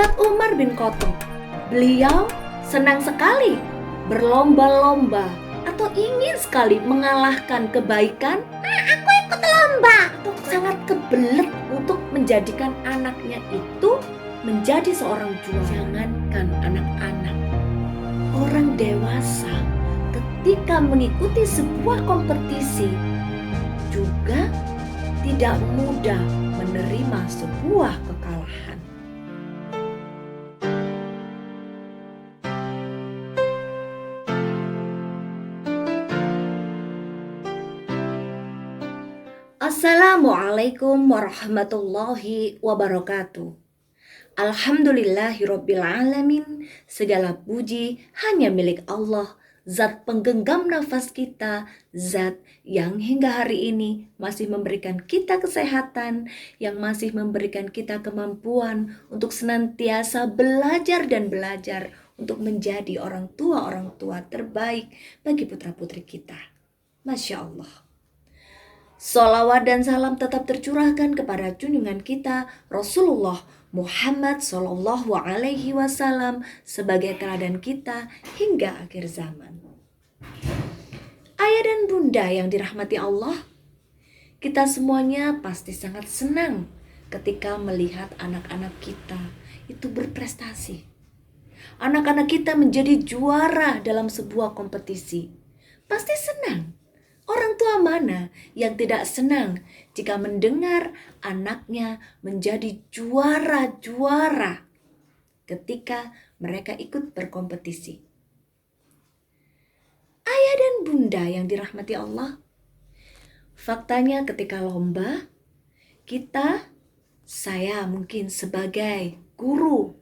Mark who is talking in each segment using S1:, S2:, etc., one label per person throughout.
S1: Sahabat Umar bin Khattab, beliau senang sekali berlomba-lomba atau ingin sekali mengalahkan kebaikan. Aku ikut lomba. Atau sangat kebelet untuk menjadikan anaknya itu menjadi seorang juara. Jangankan anak-anak, orang dewasa ketika mengikuti sebuah kompetisi juga tidak mudah menerima sebuah kekalahan. Assalamualaikum warahmatullahi wabarakatuh. Alhamdulillahirabbil alamin. Segala puji hanya milik Allah, Zat penggenggam nafas kita, Zat yang hingga hari ini masih memberikan kita kesehatan, yang masih memberikan kita kemampuan untuk senantiasa belajar dan belajar untuk menjadi orang tua terbaik bagi putra-putri kita. Masya Allah. Sholawat dan salam tetap tercurahkan kepada junjungan kita Rasulullah Muhammad Sallallahu Alaihi Wasallam sebagai teladan kita hingga akhir zaman. Ayah dan bunda yang dirahmati Allah, kita semuanya pasti sangat senang ketika melihat anak-anak kita itu berprestasi. Anak-anak kita menjadi juara dalam sebuah kompetisi. Pasti senang. Orang tua mana yang tidak senang jika mendengar anaknya menjadi juara-juara ketika mereka ikut berkompetisi? Ayah dan bunda yang dirahmati Allah, faktanya ketika lomba, saya mungkin sebagai guru,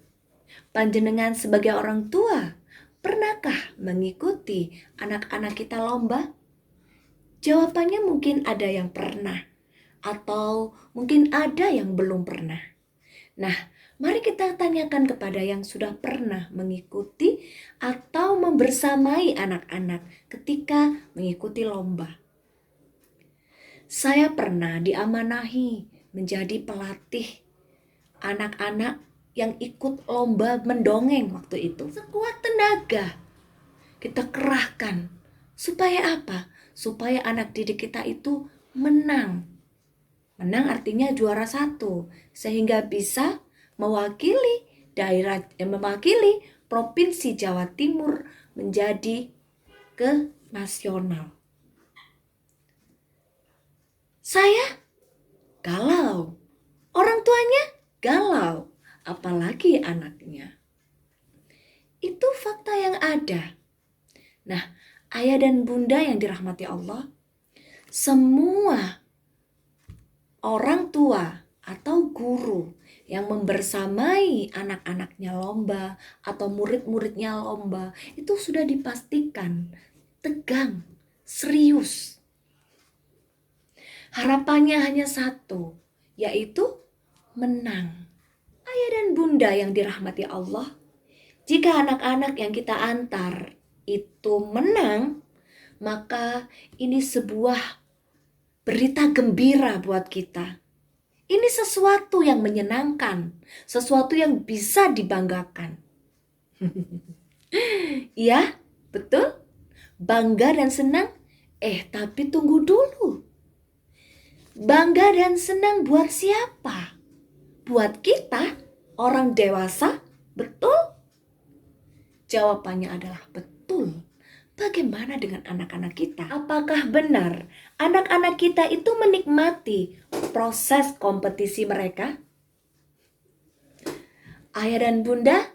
S1: panjenengan sebagai orang tua, pernahkah mengikuti anak-anak kita lomba? Jawabannya mungkin ada yang pernah, atau mungkin ada yang belum pernah. Nah, mari kita tanyakan kepada yang sudah pernah mengikuti atau membersamai anak-anak ketika mengikuti lomba. Saya pernah diamanahi menjadi pelatih anak-anak yang ikut lomba mendongeng waktu itu. Sekuat tenaga kita kerahkan. Supaya apa? Supaya anak didik kita itu menang. Menang artinya juara 1, sehingga bisa mewakili mewakili Provinsi Jawa Timur menjadi ke nasional. Saya galau, orang tuanya galau, apalagi anaknya. Itu fakta yang ada. Nah, ayah dan bunda yang dirahmati Allah, semua orang tua atau guru yang membersamai anak-anaknya lomba atau murid-muridnya lomba itu sudah dipastikan tegang, serius. Harapannya hanya satu, yaitu menang. Ayah dan bunda yang dirahmati Allah, jika anak-anak yang kita antar itu menang, maka ini sebuah berita gembira buat kita. Ini sesuatu yang menyenangkan, sesuatu yang bisa dibanggakan. Iya, betul? Bangga dan senang? Tapi tunggu dulu. Bangga dan senang buat siapa? Buat kita, orang dewasa, betul? Jawabannya adalah betul. Bagaimana dengan anak-anak kita? Apakah benar anak-anak kita itu menikmati proses kompetisi mereka? Ayah dan bunda,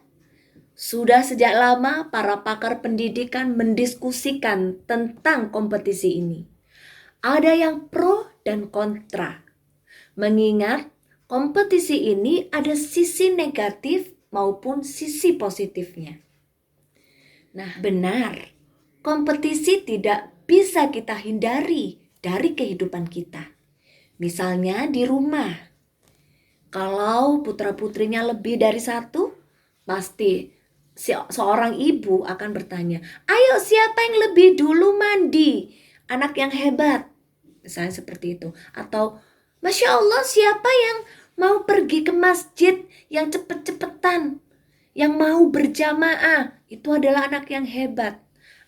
S1: sudah sejak lama para pakar pendidikan mendiskusikan tentang kompetisi ini. Ada yang pro dan kontra. Mengingat kompetisi ini ada sisi negatif maupun sisi positifnya. Nah, benar. Kompetisi tidak bisa kita hindari dari kehidupan kita. Misalnya di rumah. Kalau putra-putrinya lebih dari 1, pasti seorang ibu akan bertanya, ayo siapa yang lebih dulu mandi? Anak yang hebat. Misalnya seperti itu. Atau Masya Allah siapa yang mau pergi ke masjid yang cepet-cepetan, yang mau berjamaah. Itu adalah anak yang hebat.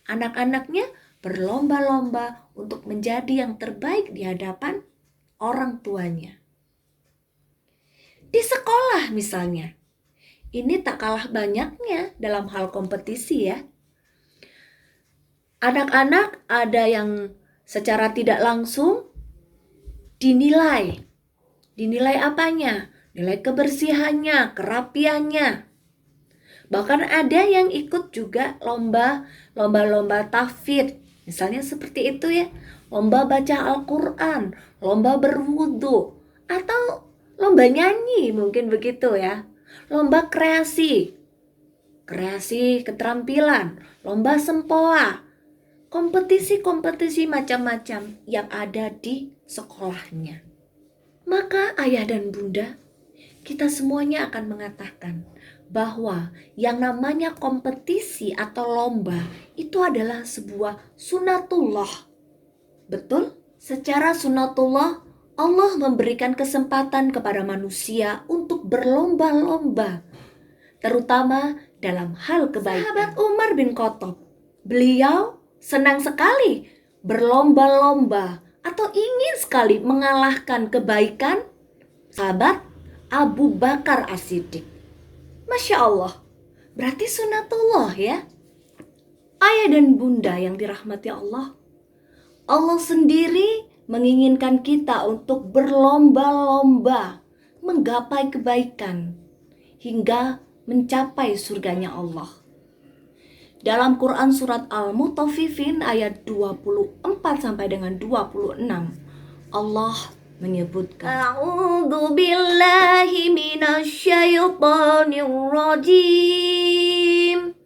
S1: Anak-anaknya berlomba-lomba untuk menjadi yang terbaik di hadapan orang tuanya. Di sekolah misalnya, ini tak kalah banyaknya dalam hal kompetisi ya. Anak-anak ada yang secara tidak langsung dinilai. Dinilai apanya? Nilai kebersihannya, kerapiannya. Bahkan ada yang ikut juga lomba-lomba tahfidz. Misalnya seperti itu ya. Lomba baca Al-Quran, lomba berwudu, atau lomba nyanyi mungkin begitu ya. Lomba kreasi keterampilan, lomba sempoa, kompetisi-kompetisi macam-macam yang ada di sekolahnya. Maka ayah dan bunda, kita semuanya akan mengatakan bahwa yang namanya kompetisi atau lomba itu adalah sebuah sunatullah. Betul? Secara sunatullah, Allah memberikan kesempatan kepada manusia untuk berlomba-lomba, terutama dalam hal kebaikan. Sahabat Umar bin Khattab, beliau senang sekali berlomba-lomba atau ingin sekali mengalahkan kebaikan sahabat Abu Bakar As-Siddiq. Masya Allah, berarti sunatullah ya. Ayah dan bunda yang dirahmati Allah, Allah sendiri menginginkan kita untuk berlomba-lomba menggapai kebaikan hingga mencapai surganya Allah. Dalam Quran surat Al-Mutaffifin ayat 24 sampai dengan 26, Allah menyebutkan, A'udzu billahi minasyaitonir rajim.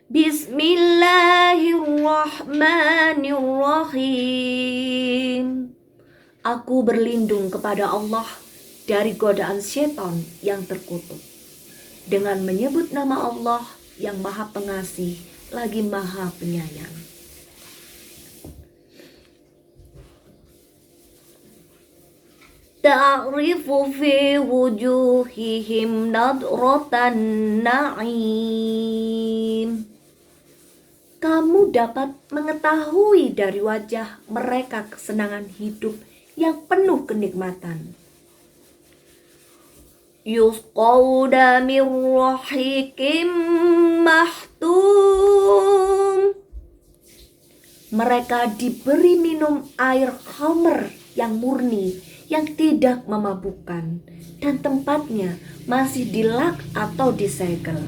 S1: Bismillahirrahmanirrahim. Aku berlindung kepada Allah dari godaan setan yang terkutuk, dengan menyebut nama Allah yang Maha Pengasih lagi Maha Penyayang. Ta'rifu fi wujuhihim nadratan na'im. Kamu dapat mengetahui dari wajah mereka kesenangan hidup yang penuh kenikmatan. Yusqawna min rahikim mahtum. Mereka diberi minum air khamr yang murni, yang tidak memabukkan, dan tempatnya masih dilak atau disegel.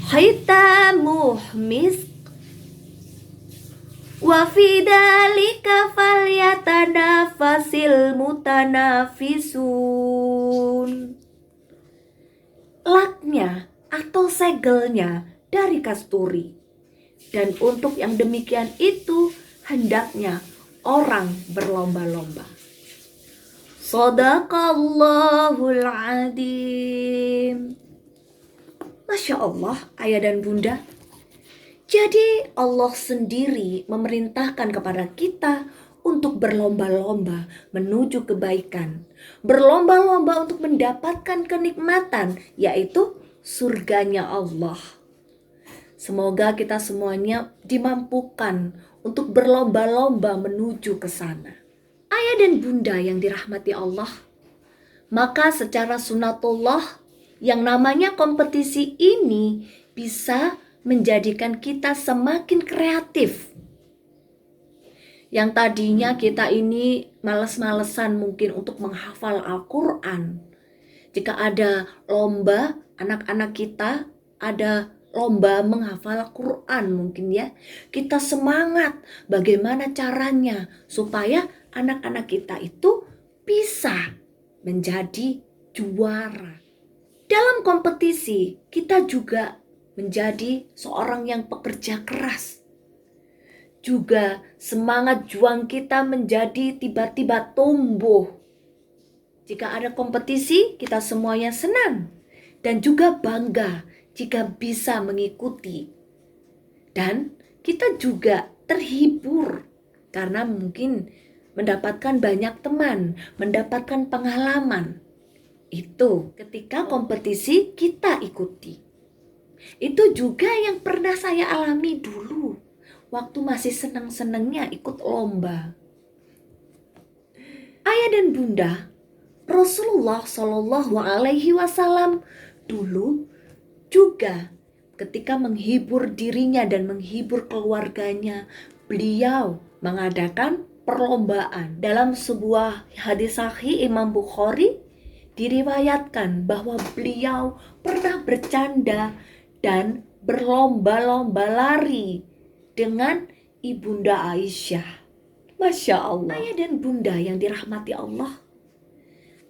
S1: Hitamuh misk, wa fi dzalika falyatanafasil mutanafisun. Laknya atau segelnya dari kasturi, dan untuk yang demikian itu hendaknya orang berlomba-lomba. Shadaqallahul adzim. Masya Allah, ayah dan bunda. Jadi Allah sendiri memerintahkan kepada kita untuk berlomba-lomba menuju kebaikan. Berlomba-lomba untuk mendapatkan kenikmatan, yaitu surganya Allah. Semoga kita semuanya dimampukan untuk berlomba-lomba menuju ke sana. Ayah dan bunda yang dirahmati Allah, maka secara sunatullah, yang namanya kompetisi ini bisa menjadikan kita semakin kreatif. Yang tadinya kita ini males-malesan mungkin untuk menghafal Al-Quran. Jika ada lomba, anak-anak kita ada lomba menghafal Al-Quran mungkin ya. Kita semangat bagaimana caranya supaya anak-anak kita itu bisa menjadi juara. Dalam kompetisi, kita juga menjadi seorang yang pekerja keras. Juga semangat juang kita menjadi tiba-tiba tumbuh. Jika ada kompetisi, kita semuanya senang dan juga bangga jika bisa mengikuti. Dan kita juga terhibur karena mungkin mendapatkan banyak teman, mendapatkan pengalaman. Itu ketika kompetisi kita ikuti. Itu juga yang pernah saya alami dulu waktu masih senang-senangnya ikut lomba. Ayah dan bunda, Rasulullah Shallallahu Alaihi Wasallam dulu juga ketika menghibur dirinya dan menghibur keluarganya, beliau mengadakan perlombaan. Dalam sebuah hadis sahih Imam Bukhari diriwayatkan bahwa beliau pernah bercanda dan berlomba-lomba lari dengan Ibunda Aisyah. Masya Allah. Ayah dan bunda yang dirahmati Allah.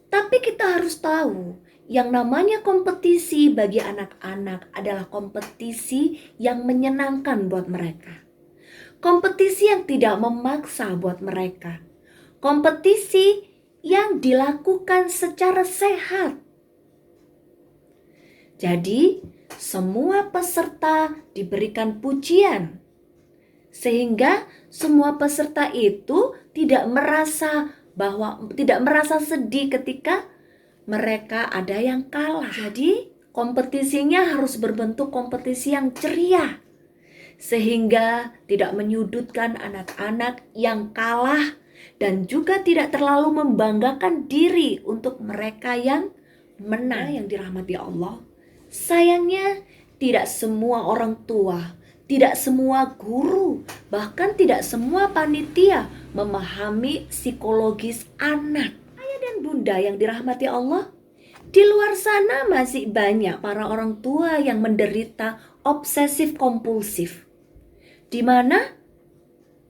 S1: Tapi kita harus tahu, yang namanya kompetisi bagi anak-anak adalah kompetisi yang menyenangkan buat mereka. Kompetisi yang tidak memaksa buat mereka. Kompetisi yang dilakukan secara sehat. Jadi, semua peserta diberikan pujian. Sehingga semua peserta itu tidak merasa sedih ketika mereka ada yang kalah. Jadi, kompetisinya harus berbentuk kompetisi yang ceria. Sehingga tidak menyudutkan anak-anak yang kalah dan juga tidak terlalu membanggakan diri untuk mereka yang menang. Yang dirahmati Allah, sayangnya tidak semua orang tua, tidak semua guru, bahkan tidak semua panitia memahami psikologis anak. Ayah dan bunda yang dirahmati Allah, di luar sana masih banyak para orang tua yang menderita obsesif kompulsif, di mana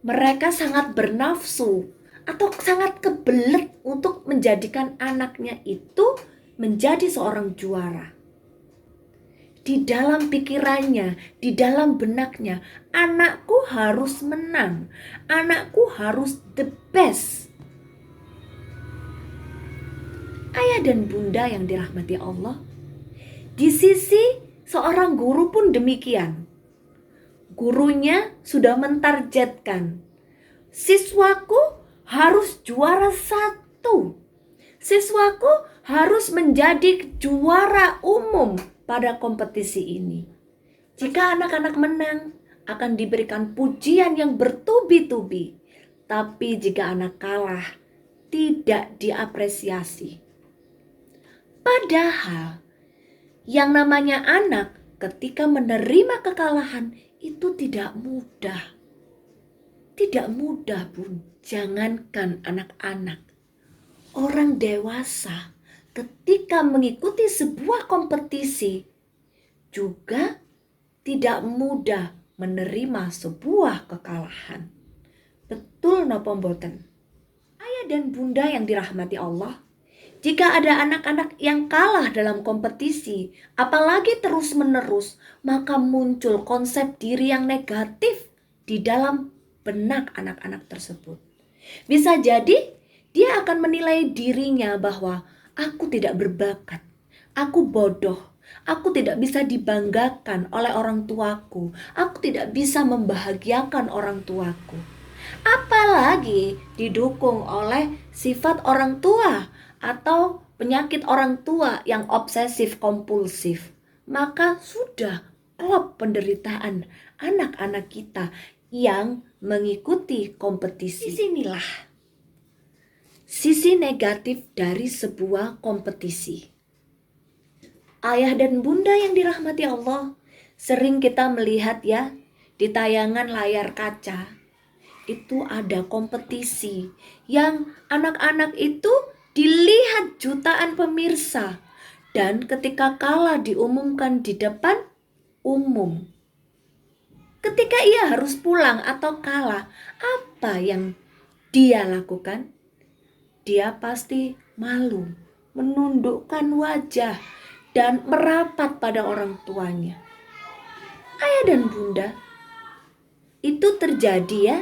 S1: mereka sangat bernafsu atau sangat kebelet untuk menjadikan anaknya itu menjadi seorang juara. Di dalam pikirannya, di dalam benaknya, anakku harus menang, anakku harus the best. Ayah dan bunda yang dirahmati Allah, di sisi seorang guru pun demikian. Gurunya sudah mentargetkan, siswaku harus juara 1. Siswaku harus menjadi juara umum pada kompetisi ini. Jika anak-anak menang, akan diberikan pujian yang bertubi-tubi. Tapi jika anak kalah, tidak diapresiasi. Padahal, yang namanya anak ketika menerima kekalahan itu tidak mudah. Tidak mudah, Bun. Jangankan anak-anak, orang dewasa ketika mengikuti sebuah kompetisi juga tidak mudah menerima sebuah kekalahan. Betul napa mboten? Ayah dan bunda yang dirahmati Allah, jika ada anak-anak yang kalah dalam kompetisi, apalagi terus-menerus, maka muncul konsep diri yang negatif di dalam benak anak-anak tersebut. Bisa jadi dia akan menilai dirinya bahwa aku tidak berbakat, aku bodoh, aku tidak bisa dibanggakan oleh orang tuaku, aku tidak bisa membahagiakan orang tuaku. Apalagi didukung oleh sifat orang tua atau penyakit orang tua yang obsesif kompulsif, maka sudah klop penderitaan anak-anak kita yang mengikuti kompetisi. Disinilah sisi negatif dari sebuah kompetisi. Ayah dan bunda yang dirahmati Allah, sering kita melihat ya di tayangan layar kaca, itu ada kompetisi yang anak-anak itu dilihat jutaan pemirsa, dan ketika kalah diumumkan di depan umum. Ketika ia harus pulang atau kalah, apa yang dia lakukan? Dia pasti malu, menundukkan wajah, dan merapat pada orang tuanya. Ayah dan bunda, itu terjadi ya.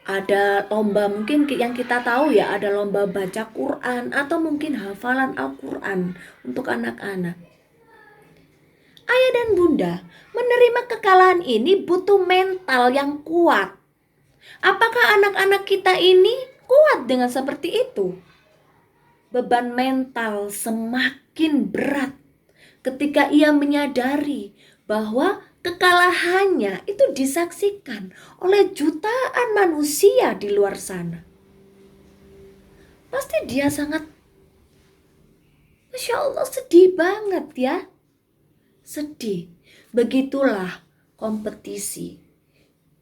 S1: Ada lomba mungkin yang kita tahu ya, ada lomba baca Quran atau mungkin hafalan Al-Quran untuk anak-anak. Ayah dan bunda, menerima kekalahan ini butuh mental yang kuat. Apakah anak-anak kita ini kuat dengan seperti itu? Beban mental semakin berat ketika ia menyadari bahwa kekalahannya itu disaksikan oleh jutaan manusia di luar sana. Pasti dia sangat, Masya Allah, sedih banget ya. Sedih. Begitulah kompetisi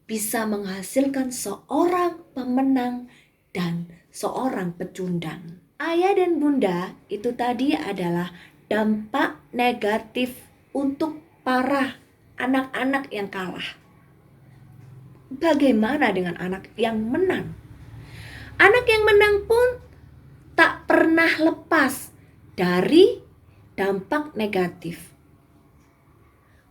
S1: bisa menghasilkan seorang pemenang dan seorang pecundang. Ayah dan bunda itu tadi adalah dampak negatif untuk para anak-anak yang kalah. Bagaimana dengan anak yang menang? Anak yang menang pun tak pernah lepas dari dampak negatif.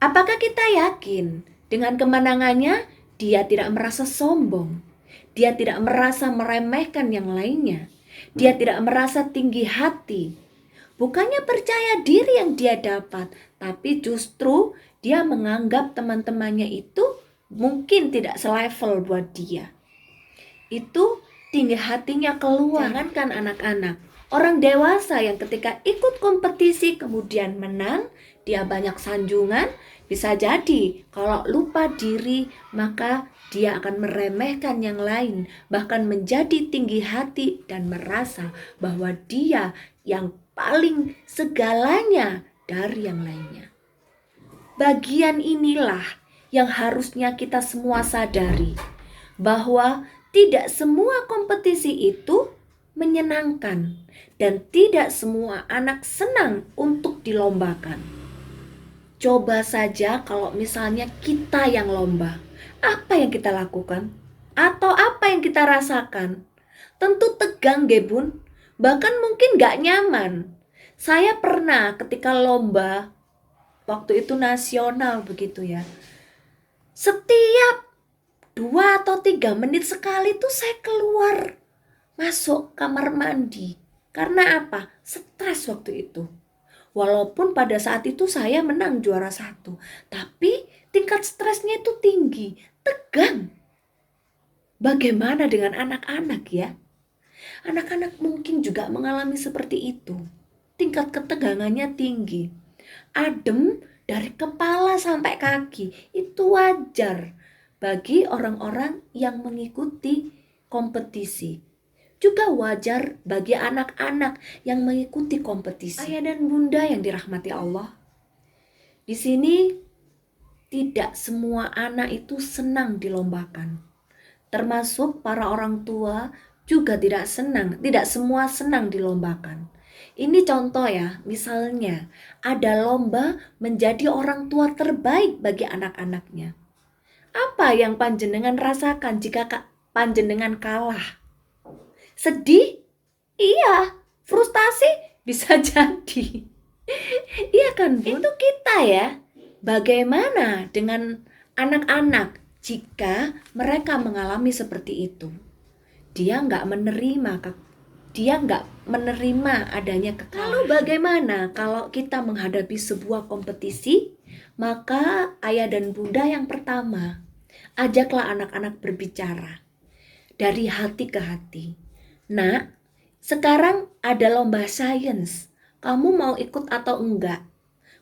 S1: Apakah kita yakin dengan kemenangannya dia tidak merasa sombong? Dia tidak merasa meremehkan yang lainnya. Dia tidak merasa tinggi hati. Bukannya percaya diri yang dia dapat, tapi justru dia menganggap teman-temannya itu mungkin tidak selevel buat dia. Itu tinggi hatinya keluar. Jangankan anak-anak, orang dewasa yang ketika ikut kompetisi kemudian menang, dia banyak sanjungan, bisa jadi kalau lupa diri maka dia akan meremehkan yang lain, bahkan menjadi tinggi hati dan merasa bahwa dia yang paling segalanya dari yang lainnya. Bagian inilah yang harusnya kita semua sadari, bahwa tidak semua kompetisi itu menyenangkan dan tidak semua anak senang untuk dilombakan. Coba saja kalau misalnya kita yang lomba, apa yang kita lakukan? Atau apa yang kita rasakan? Tentu tegang, Gebun. Bahkan mungkin gak nyaman. Saya pernah ketika lomba, waktu itu nasional begitu ya. Setiap 2 atau 3 menit sekali tuh saya keluar masuk kamar mandi. Karena apa? Stres waktu itu. Walaupun pada saat itu saya menang juara 1, tapi tingkat stresnya itu tinggi, tegang. Bagaimana dengan anak-anak ya? Anak-anak mungkin juga mengalami seperti itu. Tingkat ketegangannya tinggi. Adem dari kepala sampai kaki, itu wajar bagi orang-orang yang mengikuti kompetisi. Juga wajar bagi anak-anak yang mengikuti kompetisi. Ayah dan bunda yang dirahmati Allah, di sini tidak semua anak itu senang dilombakan. Termasuk para orang tua juga tidak semua senang dilombakan. Ini contoh ya, misalnya ada lomba menjadi orang tua terbaik bagi anak-anaknya. Apa yang panjenengan rasakan jika panjenengan kalah? Sedih? Iya. Frustasi? Bisa jadi. Iya kan, Bun? Itu kita ya. Bagaimana dengan anak-anak jika mereka mengalami seperti itu? Dia nggak menerima adanya kekalahan. Lalu bagaimana kalau kita menghadapi sebuah kompetisi? Maka ayah dan bunda yang pertama, ajaklah anak-anak berbicara dari hati ke hati. Nak, sekarang ada lomba sains. Kamu mau ikut atau enggak?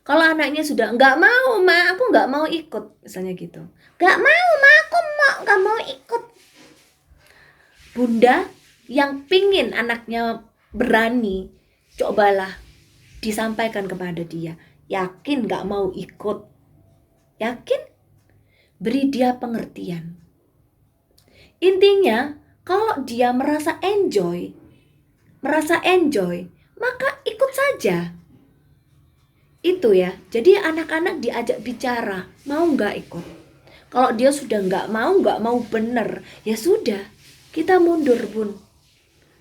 S1: Kalau anaknya sudah enggak mau, Ma, aku enggak mau ikut. Misalnya gitu. Enggak mau, Ma, aku enggak mau ikut. Bunda yang pingin anaknya berani, cobalah disampaikan kepada dia. Yakin enggak mau ikut? Yakin? Beri dia pengertian. Intinya, kalau dia merasa enjoy, maka ikut saja. Itu ya, jadi anak-anak diajak bicara, mau nggak ikut? Kalau dia sudah nggak mau bener, ya sudah, kita mundur, Bun.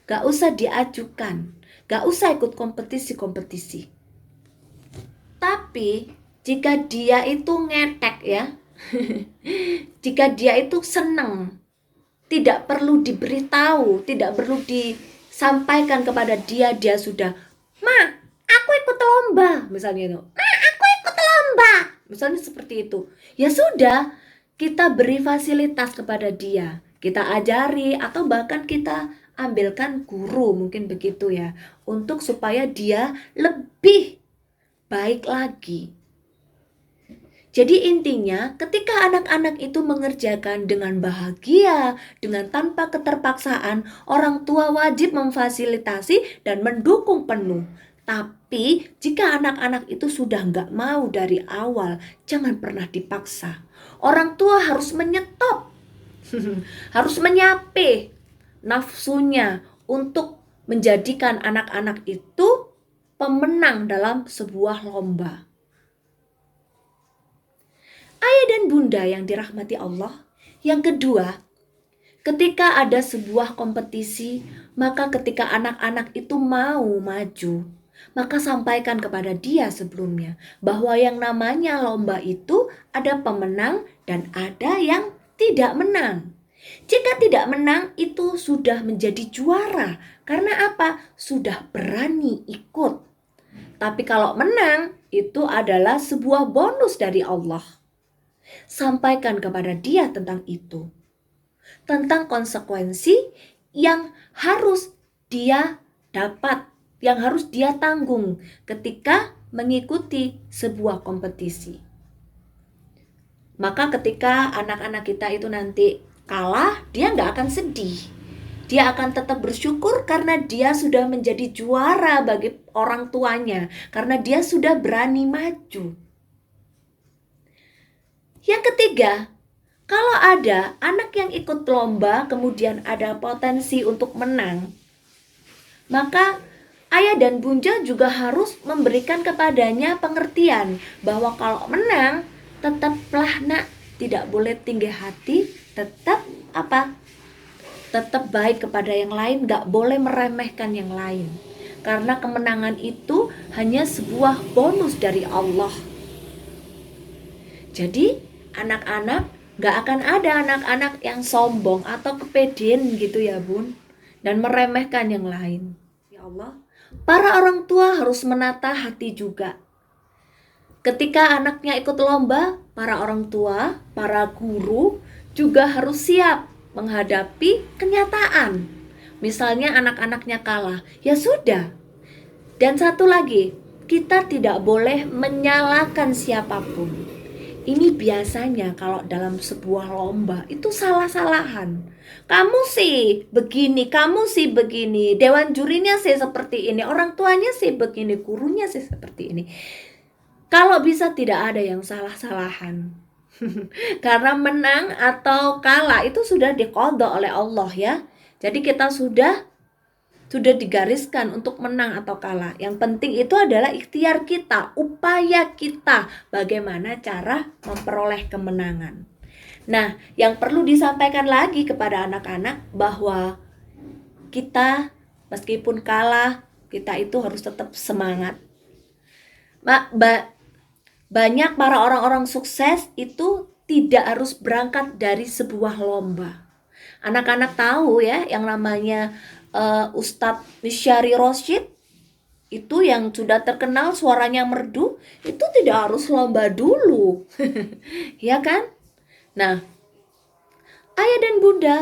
S1: Nggak usah diajukan, nggak usah ikut kompetisi-kompetisi. Tapi, jika dia itu ngetek ya, jika dia itu senang, tidak perlu diberitahu, tidak perlu disampaikan kepada dia sudah, Ma, aku ikut lomba, misalnya itu. Ma, aku ikut lomba, misalnya seperti itu. Ya sudah, kita beri fasilitas kepada dia. kita ajari atau bahkan kita ambilkan guru, mungkin begitu ya, untuk supaya dia lebih baik lagi. Jadi intinya ketika anak-anak itu mengerjakan dengan bahagia, dengan tanpa keterpaksaan, orang tua wajib memfasilitasi dan mendukung penuh. Tapi jika anak-anak itu sudah nggak mau dari awal, jangan pernah dipaksa. Orang tua harus menyetop, harus menyape nafsunya untuk menjadikan anak-anak itu pemenang dalam sebuah lomba. Ayah dan bunda yang dirahmati Allah. Yang kedua, ketika ada sebuah kompetisi, maka ketika anak-anak itu mau maju, maka sampaikan kepada dia sebelumnya bahwa yang namanya lomba itu ada pemenang dan ada yang tidak menang. Jika tidak menang itu sudah menjadi juara. Karena apa? Sudah berani ikut. Tapi kalau menang itu adalah sebuah bonus dari Allah. Sampaikan kepada dia tentang itu. Tentang konsekuensi yang harus dia dapat, yang harus dia tanggung ketika mengikuti sebuah kompetisi. Maka ketika anak-anak kita itu nanti kalah, dia nggak akan sedih. Dia akan tetap bersyukur karena dia sudah menjadi juara bagi orang tuanya. Karena dia sudah berani maju. Yang ketiga, kalau ada anak yang ikut lomba kemudian ada potensi untuk menang, maka ayah dan bunda juga harus memberikan kepadanya pengertian bahwa kalau menang, tetaplah nak, tidak boleh tinggi hati, tetap apa? Tetap baik kepada yang lain, gak boleh meremehkan yang lain. Karena kemenangan itu hanya sebuah bonus dari Allah. Jadi anak-anak, gak akan ada anak-anak yang sombong atau kepedean gitu ya bun, dan meremehkan yang lain. Ya Allah, para orang tua harus menata hati juga. Ketika anaknya ikut lomba, para orang tua, para guru juga harus siap menghadapi kenyataan. Misalnya anak-anaknya kalah, ya sudah. Dan satu lagi, kita tidak boleh menyalahkan siapapun. Ini biasanya kalau dalam sebuah lomba itu salah-salahan. Kamu sih begini, kamu sih begini, dewan jurinya sih seperti ini, orang tuanya sih begini, gurunya sih seperti ini. Kalau bisa tidak ada yang salah-salahan. Karena menang atau kalah itu sudah diqadha oleh Allah ya. Jadi kita sudah digariskan untuk menang atau kalah. Yang penting itu adalah ikhtiar kita, upaya kita, bagaimana cara memperoleh kemenangan. Nah, yang perlu disampaikan lagi kepada anak-anak bahwa kita meskipun kalah, kita itu harus tetap semangat. Banyak para orang-orang sukses itu tidak harus berangkat dari sebuah lomba. Anak-anak tahu ya yang namanya Ustadz Misyari Rosyid itu yang sudah terkenal suaranya merdu, itu tidak harus lomba dulu. Ya kan? Nah, ayah dan bunda,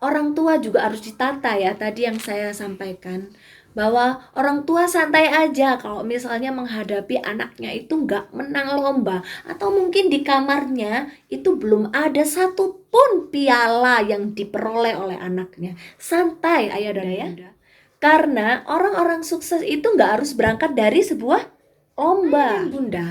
S1: orang tua juga harus ditata ya, tadi yang saya sampaikan bahwa orang tua santai aja kalau misalnya menghadapi anaknya itu nggak menang lomba, atau mungkin di kamarnya itu belum ada satupun piala yang diperoleh oleh anaknya. Santai ayah dan bunda. Karena orang-orang sukses itu nggak harus berangkat dari sebuah lomba. Ayah dan bunda,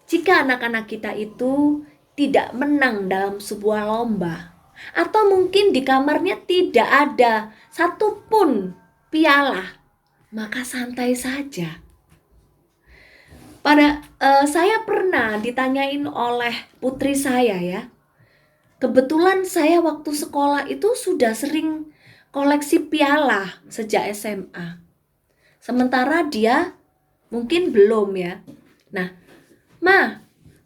S1: jika anak-anak kita itu tidak menang dalam sebuah lomba, atau mungkin di kamarnya tidak ada satupun piala, maka santai saja. Saya pernah ditanyain oleh putri saya ya. Kebetulan saya waktu sekolah itu sudah sering koleksi piala sejak SMA. Sementara dia mungkin belum ya. Nah,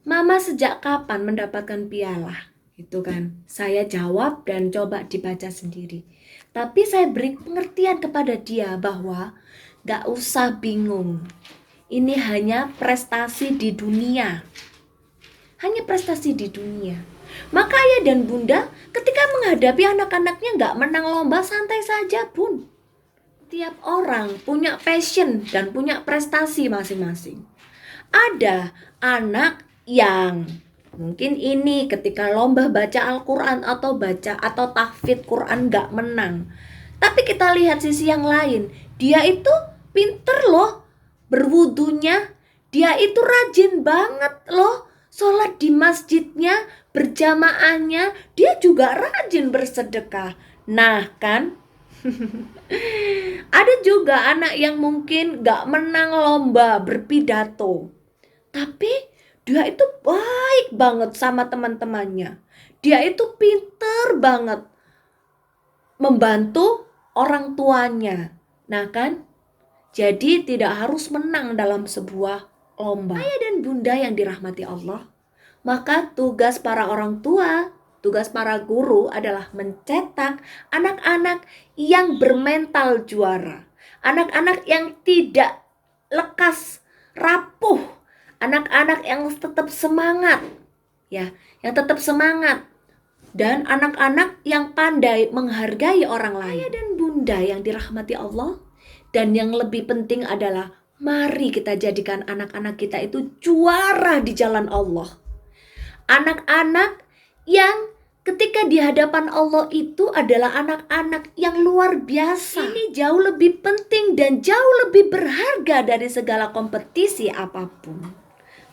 S1: Mama sejak kapan mendapatkan piala? Gitu kan. Saya jawab dan coba dibaca sendiri. Tapi saya beri pengertian kepada dia bahwa gak usah bingung. Ini hanya prestasi di dunia. Hanya prestasi di dunia. Maka ayah dan bunda ketika menghadapi anak-anaknya nggak menang lomba, santai saja bun. Tiap orang punya passion dan punya prestasi masing-masing. Ada anak yang mungkin ini ketika lomba baca Al-Quran atau tahfidz Quran nggak menang. Tapi kita lihat sisi yang lain, dia itu pinter loh berwudunya, dia itu rajin banget loh sholat di masjidnya, berjamaahnya, dia juga rajin bersedekah. Nah kan, ada juga anak yang mungkin gak menang lomba berpidato, tapi dia itu baik banget sama teman-temannya. Dia itu pinter banget membantu orang tuanya. Nah kan, jadi tidak harus menang dalam sebuah lomba. Ayah dan bunda yang dirahmati Allah, maka tugas para orang tua, tugas para guru adalah mencetak anak-anak yang bermental juara. Anak-anak yang tidak lekas rapuh, anak-anak yang tetap semangat, ya, yang tetap semangat, dan anak-anak yang pandai menghargai orang lain. Ayah dan bunda yang dirahmati Allah, dan yang lebih penting adalah mari kita jadikan anak-anak kita itu juara di jalan Allah. Anak-anak yang ketika di hadapan Allah itu adalah anak-anak yang luar biasa. Ini jauh lebih penting dan jauh lebih berharga dari segala kompetisi apapun.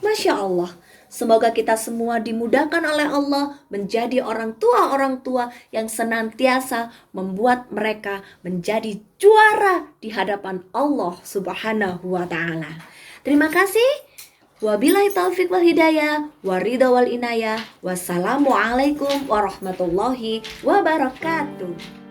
S1: Masya Allah, semoga kita semua dimudahkan oleh Allah menjadi orang tua yang senantiasa membuat mereka menjadi juara di hadapan Allah Subhanahu wa Ta'ala. Terima kasih. Wabillahi taufiq wal hidayah, waridha wal inayah. Wassalamualaikum warahmatullahi wabarakatuh.